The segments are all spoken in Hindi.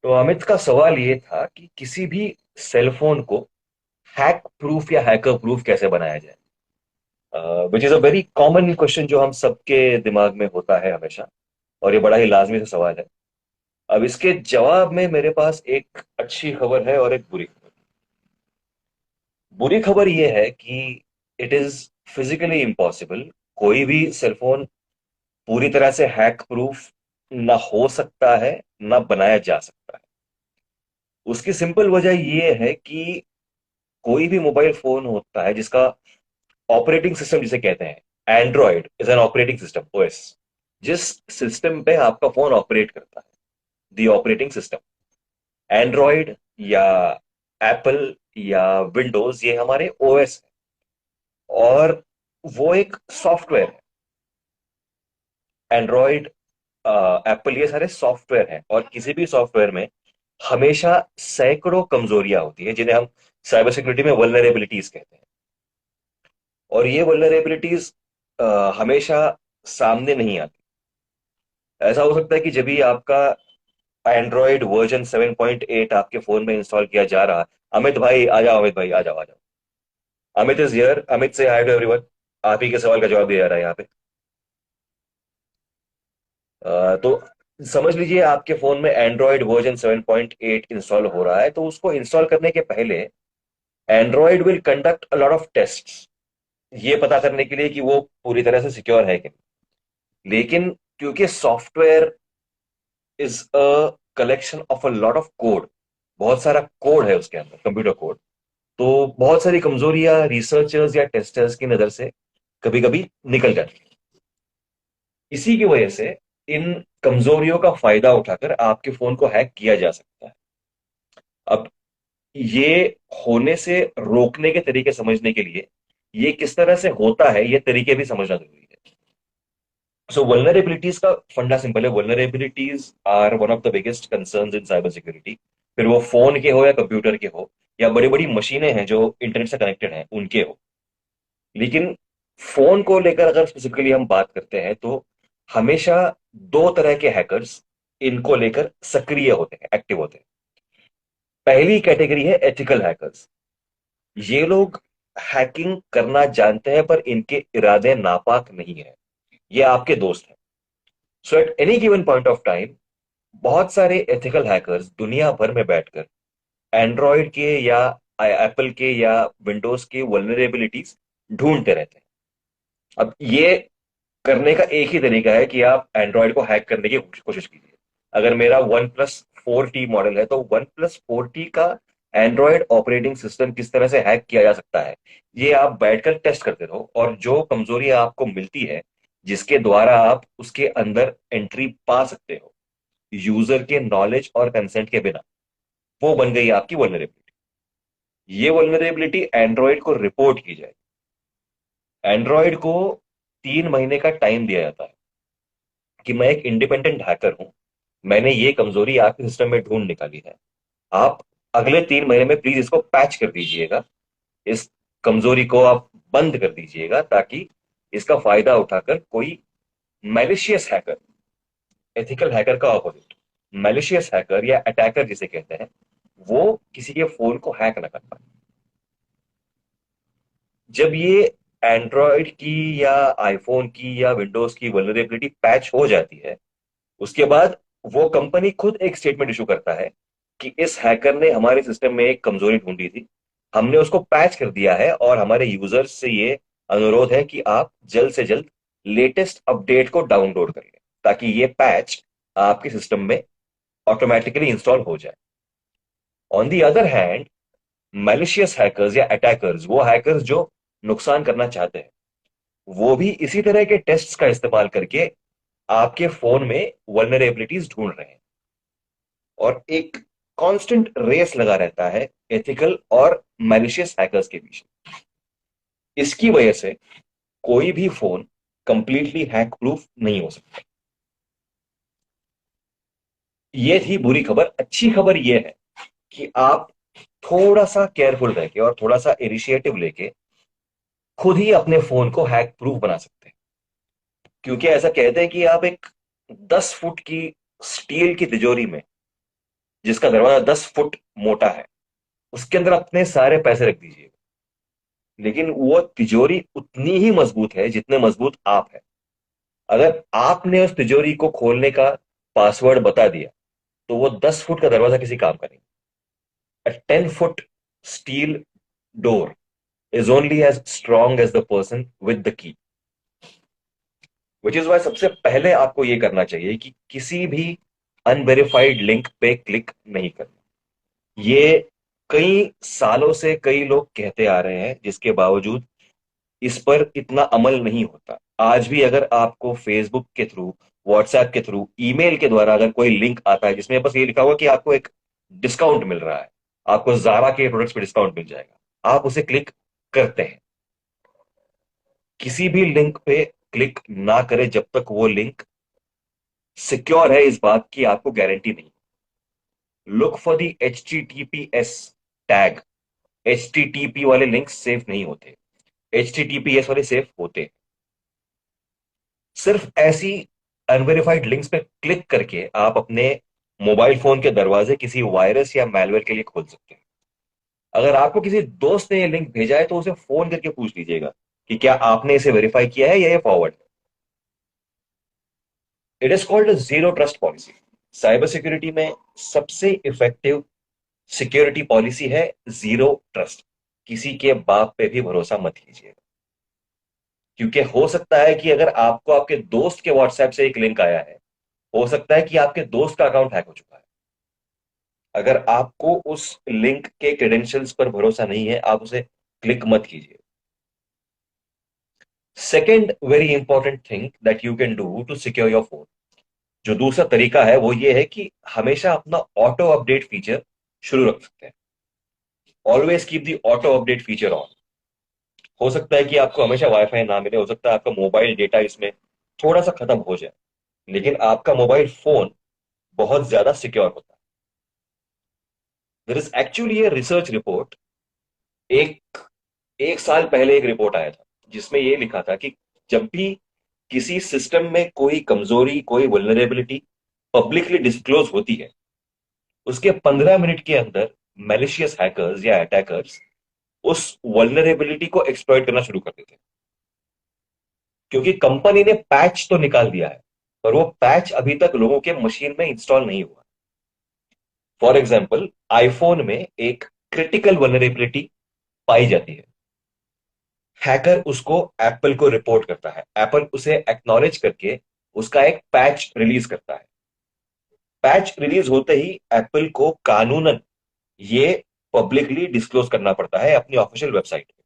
तो अमित का सवाल ये था कि किसी भी सेल फोन को हैक प्रूफ या हैकर प्रूफ कैसे बनाया जाए। Which is a very common question जो हम सबके दिमाग में होता है हमेशा। और ये बड़ा ही लाजमी सा सवाल है। अब इसके जवाब में मेरे पास एक अच्छी खबर है और एक बुरी खबर। बुरी खबर ये है कि इट इज फिजिकली इम्पॉसिबल। कोई भी सेल फोन पूरी तरह से हैक प्रूफ ना हो सकता है, ना बनाया जा सकता है। उसकी सिंपल वजह ये है कि कोई भी मोबाइल फोन होता है जिसका ऑपरेटिंग सिस्टम जिसे कहते हैं, Android is an operating system, OS. जिस सिस्टम पे आपका फोन ऑपरेट करता है, दी ऑपरेटिंग सिस्टम, एंड्रॉयड या एप्पल या विंडोज, ये हमारे ओएस है। और वो एक सॉफ्टवेयर है। एंड्रॉयड, एप्पल, ये सारे सॉफ्टवेयर हैं और किसी भी सॉफ्टवेयर में हमेशा सैकड़ों कमजोरियां होती है जिन्हें हम साइबर सिक्योरिटी में वल्नरेबिलिटीज कहते हैं। और ये वल्नरेबिलिटीज हमेशा सामने नहीं आती। ऐसा हो सकता है कि जब भी आपका एंड्रॉयड वर्जन 7.8 आपके फोन में इंस्टॉल किया जा रहा है। अमित भाई आ जाओ, अमित भाई आ जाओ, आ जाओ। अमित इज हियर, अमित से हाय टू एवरीवन। आप ही के सवाल का जवाब दिया जा रहा है यहाँ पे। तो समझ लीजिए आपके फोन में एंड्रॉयड वर्जन 7.8 इंस्टॉल हो रहा है, तो उसको इंस्टॉल करने के पहले Android will conduct a lot of tests, ये पता करने के लिए कि वो पूरी तरह से सिक्योर है कि नहीं। लेकिन क्योंकि software is a collection of a lot of code, बहुत सारा कोड है उसके अंदर, कंप्यूटर कोड। तो बहुत सारी कमजोरियां रिसर्चर्स या टेस्टर्स की नजर से कभी कभी निकल जाती है। इसी की वजह से इन कमजोरियों का फायदा उठाकर आपके फोन को हैक किया जा सकता है। अब ये होने से रोकने के तरीके समझने के लिए, ये किस तरह से होता है ये तरीके भी समझना जरूरी है। सो वल्नरेबिलिटीज का फंडा सिंपल है। Vulnerabilities are one of the biggest concerns in cyber security. फिर वो फोन के हो या कंप्यूटर के हो या बड़ी बड़ी मशीनें हैं जो इंटरनेट से कनेक्टेड हैं उनके हो। लेकिन फोन को लेकर अगर स्पेसिफिकली हम बात करते हैं तो हमेशा दो तरह के हैकर्स इनको लेकर सक्रिय होते हैं, एक्टिव होते हैं। पहली कैटेगरी है एथिकल हैकर्स। ये लोग हैकिंग करना जानते हैं पर इनके इरादे नापाक नहीं है। ये आपके दोस्त हैं। So at any given point of time बहुत सारे एथिकल हैकर्स दुनिया भर में बैठकर एंड्रॉयड के या एप्पल के या विंडोज के वल्नरेबिलिटीज ढूंढते रहते हैं। अब ये करने का एक ही तरीका है कि आप एंड्रॉयड को हैक करने की कोशिश कीजिए। अगर मेरा वन प्लस 4T मॉडल है तो वन प्लस 4T का एंड्रॉयड ऑपरेटिंग सिस्टम किस तरह से हैक किया जा सकता है, ये आप बैठकर टेस्ट करते रहो। और जो कमजोरियां आपको मिलती है जिसके द्वारा आप उसके अंदर एंट्री पा सकते हो यूजर के नॉलेज और कंसेंट के बिना, वो बन गई आपकी वल्नरेबिलिटी। ये वल्नरेबिलिटी एंड्रॉयड को रिपोर्ट की जाए। एंड्रॉयड को 3 महीने का टाइम दिया जाता है कि मैं एक इंडिपेंडेंट हैकर हूं, मैंने ये कमजोरी आपके सिस्टम में ढूंढ निकाली है। आप अगले 3 महीने में प्लीज इसको पैच कर दीजिएगा। इस कमजोरी को आप बंद कर दीजिएगा ताकि इसका फायदा उठाकर कोई मैलिशियस हैकर, एथिकल हैकर का ऑपोजिट, मैलिशियस हैकर या अटैकर जिसे कहते हैं, वो किसी के फोन को हैक ना कर पाए। जब ये एंड्रॉयड की या आईफोन की या विंडोज की वल्नरेबिलिटी पैच हो जाती है, उसके बाद वो कंपनी खुद एक स्टेटमेंट इशू करता है कि इस हैकर ने हमारे सिस्टम में एक कमजोरी ढूंढी थी, हमने उसको पैच कर दिया है और हमारे यूजर्स से ये अनुरोध है कि आप जल्द से जल्द लेटेस्ट अपडेट को डाउनलोड कर लें ताकि ये पैच आपके सिस्टम में ऑटोमेटिकली इंस्टॉल हो जाए। On the other hand, malicious hackers या अटैकर्स, वो हैकर्स जो नुकसान करना चाहते हैं, वो भी इसी तरह के टेस्ट्स का इस्तेमाल करके आपके फोन में वल्नरेबिलिटीज ढूंढ रहे हैं। और एक कांस्टेंट रेस लगा रहता है एथिकल और मैलिशियस हैकर्स के बीच। इसकी वजह से कोई भी फोन कंप्लीटली हैक प्रूफ नहीं हो सकता। ये थी बुरी खबर। अच्छी खबर ये है कि आप थोड़ा सा केयरफुल रह के और थोड़ा सा इनिशिएटिव लेके खुद ही अपने फोन को हैक प्रूफ बना सकते हैं। क्योंकि ऐसा कहते हैं कि आप एक 10 फुट की स्टील की तिजोरी में जिसका दरवाजा 10 फुट मोटा है, उसके अंदर अपने सारे पैसे रख दीजिए, लेकिन वो तिजोरी उतनी ही मजबूत है जितने मजबूत आप है। अगर आपने उस तिजोरी को खोलने का पासवर्ड बता दिया, तो वो 10 फुट का दरवाजा किसी काम का नहीं। A 10 foot steel door is only as strong as the person with the key. Which is why सबसे पहले आपको यह करना चाहिए कि किसी भी अनवेरिफाइड लिंक पे क्लिक नहीं करना। ये कई सालों से कई लोग कहते आ रहे हैं, जिसके बावजूद इस पर इतना अमल नहीं होता। आज भी अगर आपको फेसबुक के थ्रू, व्हाट्सएप के थ्रू, ईमेल के द्वारा अगर कोई लिंक आता है जिसमें बस ये लिखा हुआ कि आपको एक डिस्काउंट मिल रहा है, आपको जारा के प्रोडक्ट्स पे डिस्काउंट मिल जाएगा, आप उसे क्लिक करते हैं। किसी भी लिंक पे क्लिक ना करें जब तक वो लिंक सिक्योर है, इस बात की आपको गारंटी नहीं। Look for the HTTPS tag. HTTP वाले लिंक सेफ नहीं होते, HTTPS वाले सेफ होते। सिर्फ ऐसी अनवेरिफाइड लिंक्स पे क्लिक करके आप अपने मोबाइल फोन के दरवाजे किसी वायरस या मैलवेयर के लिए खोल सकते हैं। अगर आपको किसी दोस्त ने ये लिंक भेजा है, तो उसे फोन करके पूछ लीजिएगा कि क्या आपने इसे वेरीफाई किया है या ये forward. It is called zero trust policy. Cyber security में सबसे इफेक्टिव सिक्योरिटी पॉलिसी है जीरो ट्रस्ट। किसी के बाप पे भी भरोसा मत कीजिएगा, क्योंकि हो सकता है कि अगर आपको आपके दोस्त के व्हाट्सएप से एक लिंक आया है, हो सकता है कि आपके दोस्त का अकाउंट हैक हो चुका है। अगर आपको उस लिंक के क्रेडेंशियल्स पर भरोसा नहीं है, आप उसे क्लिक मत कीजिए। Second very important thing that you can do to secure your phone, जो दूसरा तरीका है, वो ये है कि हमेशा अपना ऑटो अपडेट फीचर शुरू रख सकते हैं। Always keep the auto update feature on. हो सकता है कि आपको हमेशा वाईफाई ना मिले, हो सकता है आपका मोबाइल डेटा इसमें थोड़ा सा खत्म हो जाए, लेकिन आपका मोबाइल फोन बहुत ज्यादा सिक्योर होता है। There is actually a research report. एक एक साल पहले एक रिपोर्ट आया था जिसमें यह लिखा था कि जब भी किसी सिस्टम में कोई कमजोरी, कोई वल्नरेबिलिटी पब्लिकली डिस्क्लोज होती है, उसके 15 मिनट के अंदर मैलिशियस हैकर्स या अटैकर्स उस वल्नरेबिलिटी को एक्सप्लॉइट करना शुरू कर देते हैं। क्योंकि कंपनी ने पैच तो निकाल दिया है, पर वो पैच अभी तक लोगों के मशीन में इंस्टॉल नहीं हुआ। फॉर एग्जाम्पल, आईफोन में एक क्रिटिकल वल्नरेबिलिटी पाई जाती है। हैकर उसको एप्पल को रिपोर्ट करता है, एप्पल उसे एक्नॉलेज करके उसका एक पैच रिलीज करता है। पैच रिलीज होते ही एप्पल को कानूनन ये पब्लिकली डिस्क्लोज करना पड़ता है अपनी ऑफिशियल वेबसाइट पे।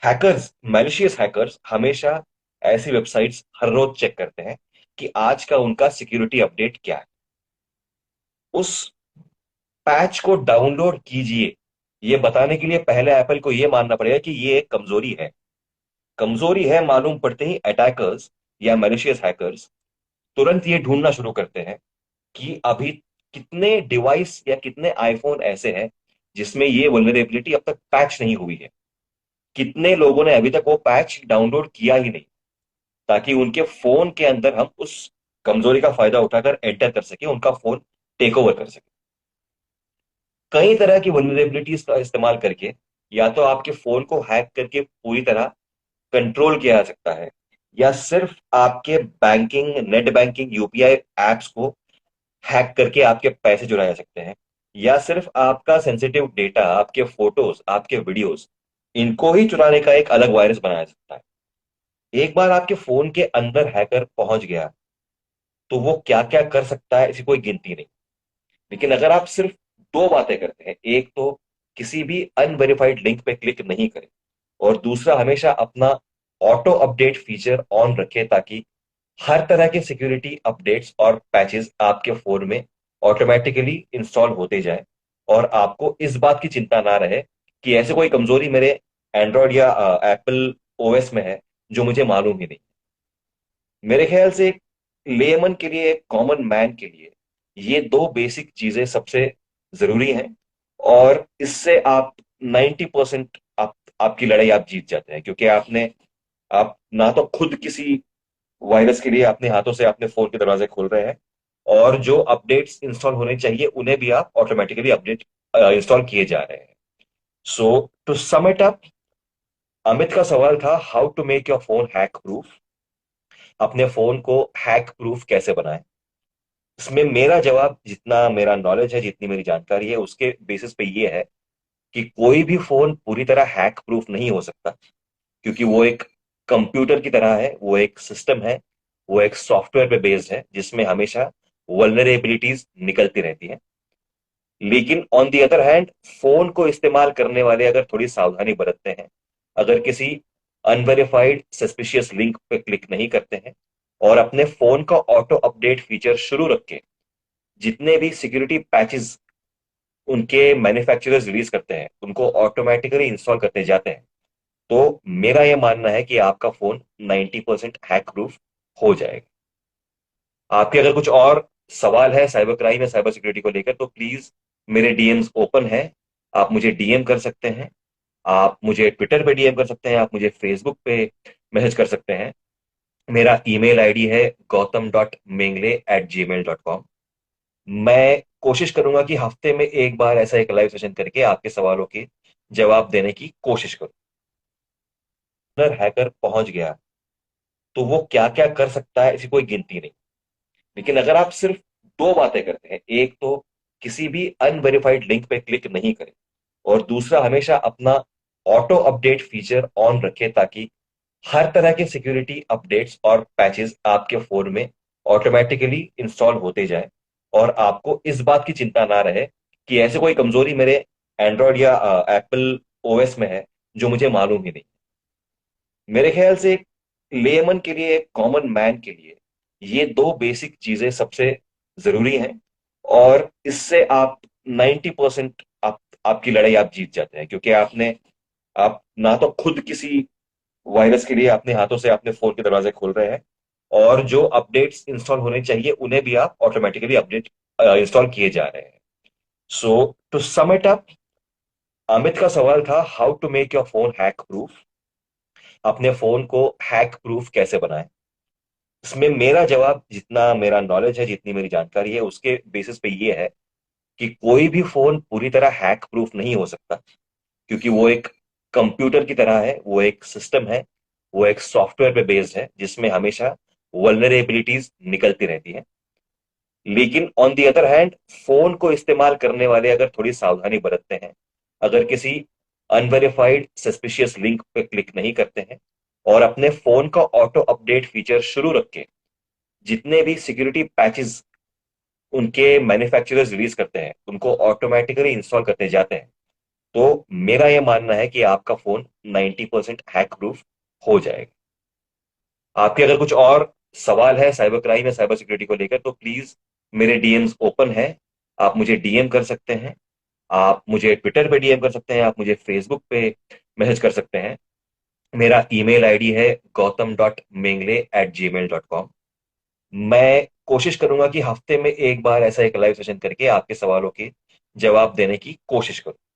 हैकर्स, मैलिशियस हैकर्स हमेशा ऐसी वेबसाइट्स हर रोज चेक करते हैं कि आज का उनका सिक्योरिटी अपडेट क्या है। उस पैच को डाउनलोड कीजिए, ये बताने के लिए पहले एप्पल को यह मानना पड़ेगा कि ये एक कमजोरी है। कमजोरी है मालूम पड़ते ही अटैकर्स या मैलिशियस हैकर्स तुरंत ये ढूंढना शुरू करते हैं कि अभी कितने डिवाइस या कितने आईफोन ऐसे हैं जिसमें ये वल्नरेबिलिटी अब तक पैच नहीं हुई है, कितने लोगों ने अभी तक वो पैच डाउनलोड किया ही नहीं, ताकि उनके फोन के अंदर हम उस कमजोरी का फायदा उठाकर एंटर कर सके, उनका फोन टेक ओवर कर सके। कई तरह की वल्नरेबिलिटीज का इस्तेमाल करके या तो आपके फोन को हैक करके पूरी तरह कंट्रोल किया जा सकता है, या सिर्फ आपके banking, net banking, UPI apps को हैक करके आपके पैसे चुराए जा सकते हैं, या सिर्फ आपका सेंसिटिव डेटा, आपके फोटोज, आपके वीडियोस, इनको ही चुराने का एक अलग वायरस बनाया जा सकता है। एक बार आपके फोन के अंदर हैकर पहुंच गया तो वो क्या क्या कर सकता है, इसकी कोई गिनती नहीं। लेकिन अगर आप सिर्फ दो बातें करते हैं, एक तो किसी भी अनवेरिफाइड लिंक पे क्लिक नहीं करें, और दूसरा हमेशा अपना ऑटो अपडेट फीचर ऑन रखें, ताकि हर तरह के सिक्योरिटी अपडेट्स और पैचेस आपके फोन में ऑटोमेटिकली इंस्टॉल होते जाए, और आपको इस बात की चिंता ना रहे कि ऐसे कोई कमजोरी मेरे एंड्रॉयड या एप्पल ओएस में है जो मुझे मालूम ही नहीं। मेरे ख्याल से एक लेमन के लिए, एक कॉमन मैन के लिए, ये दो बेसिक चीजें सबसे जरूरी हैं, और इससे आप 90% आपकी लड़ाई आप जीत जाते हैं, क्योंकि आप ना तो खुद किसी वायरस के लिए अपने हाथों से अपने फोन के दरवाजे खोल रहे हैं, और जो अपडेट्स इंस्टॉल होने चाहिए उन्हें भी आप ऑटोमेटिकली अपडेट इंस्टॉल किए जा रहे हैं। So to sum it up, Amit का सवाल था how to make your phone hack proof. अपने फोन को हैक प्रूफ कैसे बनाएं। इसमें मेरा जवाब, जितना मेरा नॉलेज है, जितनी मेरी जानकारी है, उसके बेसिस पे ये है कि कोई भी फोन पूरी तरह हैक प्रूफ नहीं हो सकता, क्योंकि वो एक कंप्यूटर की तरह है, वो एक सिस्टम है, वो एक सॉफ्टवेयर पे बेस्ड है जिसमें हमेशा वल्नरेबिलिटीज निकलती रहती हैं। लेकिन on the other hand, phone को इस्तेमाल करने वाले अगर थोड़ी सावधानी बरतते हैं, अगर किसी अनवेरिफाइड सस्पिशियस लिंक पे क्लिक नहीं करते हैं, और अपने फोन का ऑटो अपडेट फीचर शुरू रख के जितने भी सिक्योरिटी पैचेस उनके मैन्युफैक्चरर्स रिलीज करते हैं उनको ऑटोमेटिकली इंस्टॉल करते जाते हैं, तो मेरा यह मानना है कि आपका फोन 90% हैक प्रूफ हो जाएगा। आपके अगर कुछ और सवाल है साइबर क्राइम या साइबर सिक्योरिटी को लेकर, तो प्लीज, मेरे डीएम्स ओपन है। आप मुझे डीएम कर सकते हैं, आप मुझे ट्विटर पे डीएम कर सकते हैं, आप मुझे फेसबुक पे मैसेज कर सकते हैं। मेरा ईमेल आईडी है gautam.mengle@gmail.com। मैं कोशिश करूंगा कि हफ्ते में एक बार ऐसा एक लाइव सेशन करके आपके सवालों के जवाब देने की कोशिश करूं। अगर हैकर पहुंच गया तो वो क्या क्या कर सकता है, इसकी कोई गिनती नहीं। लेकिन अगर आप सिर्फ दो बातें करते हैं, एक तो किसी भी अनवेरिफाइड लिंक पे क्लिक नहीं करें, और दूसरा हमेशा अपना ऑटो अपडेट फीचर ऑन रखें, ताकि हर तरह के सिक्योरिटी अपडेट्स और पैचेस आपके फोन में ऑटोमेटिकली इंस्टॉल होते जाए, और आपको इस बात की चिंता ना रहे कि ऐसे कोई कमजोरी मेरे एंड्रॉयड या एप्पल ओएस में है जो मुझे मालूम ही नहीं। मेरे ख्याल से एक लेमन के लिए, एक कॉमन मैन के लिए, ये दो बेसिक चीजें सबसे जरूरी हैं, और इससे आप 90% आपकी लड़ाई आप जीत जाते हैं, क्योंकि आप ना तो खुद किसी वायरस के लिए अपने हाथों से अपने फोन के दरवाजे खोल रहे हैं, और जो अपडेट्स इंस्टॉल होने चाहिए उन्हें भी आप ऑटोमेटिकली अपडेट इंस्टॉल किए जा रहे हैं। So to sum it up, Amit का सवाल था how to make your phone hack proof. अपने फोन को हैक प्रूफ कैसे बनाएं। इसमें मेरा जवाब, जितना मेरा नॉलेज है, जितनी मेरी जानकारी है, उसके बेसिस पे ये है कि कोई भी फोन पूरी तरह हैक प्रूफ नहीं हो सकता, क्योंकि वो एक कंप्यूटर की तरह है, वो एक सिस्टम है, वो एक सॉफ्टवेयर पे बेस्ड है जिसमें हमेशा वल्नरेबिलिटीज निकलती रहती हैं। लेकिन on the other hand, phone को इस्तेमाल करने वाले अगर थोड़ी सावधानी बरतते हैं, अगर किसी अनवेरिफाइड सस्पिशियस लिंक पे क्लिक नहीं करते हैं, और अपने फोन का ऑटो अपडेट फीचर शुरू रख के जितने भी सिक्योरिटी पैचेस उनके मैन्युफैक्चरर्स रिलीज करते हैं उनको ऑटोमेटिकली इंस्टॉल करते जाते हैं, तो मेरा यह मानना है कि आपका फोन 90% हैक प्रूफ हो जाएगा। आपके अगर कुछ और सवाल है साइबर क्राइम या साइबर सिक्योरिटी को लेकर, तो प्लीज, मेरे डीएम्स ओपन है। आप मुझे डीएम कर सकते हैं, आप मुझे ट्विटर पे डीएम कर सकते हैं, आप मुझे फेसबुक पे मैसेज कर सकते हैं। मेरा ईमेल आईडी है gautam.mengle@gmail.com। मैं कोशिश करूंगा कि हफ्ते में एक बार ऐसा एक लाइव सेशन करके आपके सवालों के जवाब देने की कोशिश करूं।